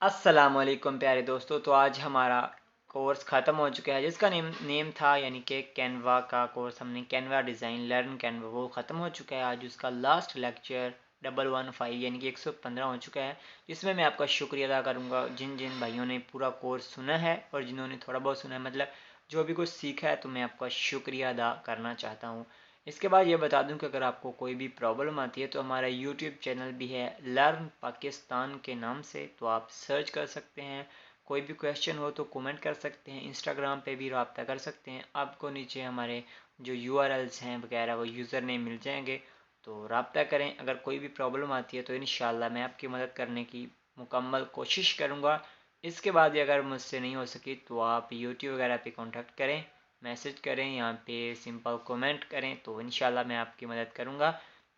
السلام علیکم پیارے دوستو، تو آج ہمارا کورس ختم ہو چکا ہے جس کا نیم تھا یعنی کہ کینوا کا کورس. ہم نے کینوا ڈیزائن لرن کینوا وہ ختم ہو چکا ہے. آج اس کا لاسٹ لیکچر 115 یعنی کہ 115 ہو چکا ہے، جس میں آپ کا شکریہ ادا کروں گا جن بھائیوں نے پورا کورس سنا ہے اور جنہوں نے تھوڑا بہت سنا ہے، مطلب جو بھی کچھ سیکھا ہے، تو میں آپ کا شکریہ ادا کرنا چاہتا ہوں. اس کے بعد یہ بتا دوں کہ اگر آپ کو کوئی بھی پرابلم آتی ہے تو ہمارا یوٹیوب چینل بھی ہے لرن پاکستان کے نام سے، تو آپ سرچ کر سکتے ہیں. کوئی بھی کویشچن ہو تو کومنٹ کر سکتے ہیں. انسٹاگرام پہ بھی رابطہ کر سکتے ہیں. آپ کو نیچے ہمارے جو URLs ہیں وغیرہ وہ یوزر نیم مل جائیں گے، تو رابطہ کریں. اگر کوئی بھی پرابلم آتی ہے تو انشاءاللہ میں آپ کی مدد کرنے کی مکمل کوشش کروں گا. اس کے بعد اگر مجھ سے نہیں ہو سکی تو آپ یوٹیوب وغیرہ پہ کانٹیکٹ کریں، میسج کریں، یہاں پہ سمپل کومنٹ کریں، تو انشاءاللہ میں آپ کی مدد کروں گا.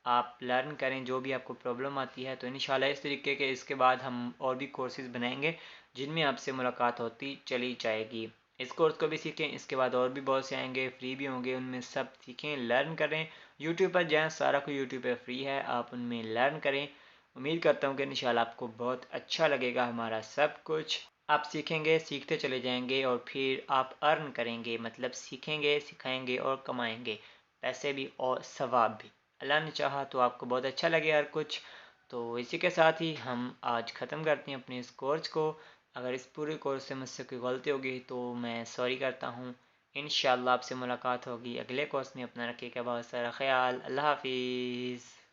آپ لرن کریں جو بھی آپ کو پرابلم آتی ہے. تو انشاءاللہ اس طریقے کے اس کے بعد ہم اور بھی کورسز بنائیں گے جن میں آپ سے ملاقات ہوتی چلی جائے گی. اس کورس کو بھی سیکھیں، اس کے بعد اور بھی بہت سے آئیں گے، فری بھی ہوں گے، ان میں سب سیکھیں، لرن کریں. یوٹیوب پر جائیں، سارا کو یوٹیوب پہ فری ہے، آپ ان میں لرن کریں. امید کرتا ہوں کہ انشاءاللہ آپ کو بہت اچھا لگے گا ہمارا سب کچھ. آپ سیکھیں گے، سیکھتے چلے جائیں گے، اور پھر آپ ارن کریں گے، مطلب سیکھیں گے، سکھائیں گے اور کمائیں گے پیسے بھی اور ثواب بھی. اللہ نے چاہا تو آپ کو بہت اچھا لگے ہر کچھ. تو اسی کے ساتھ ہی ہم آج ختم کرتے ہیں اپنے اس کورس کو. اگر اس پورے کورس سے مجھ سے کوئی غلطی ہوگی تو میں سوری کرتا ہوں. انشاءاللہ آپ سے ملاقات ہوگی اگلے کورس میں. اپنا رکھیے گا بہت سارا خیال. اللہ حافظ.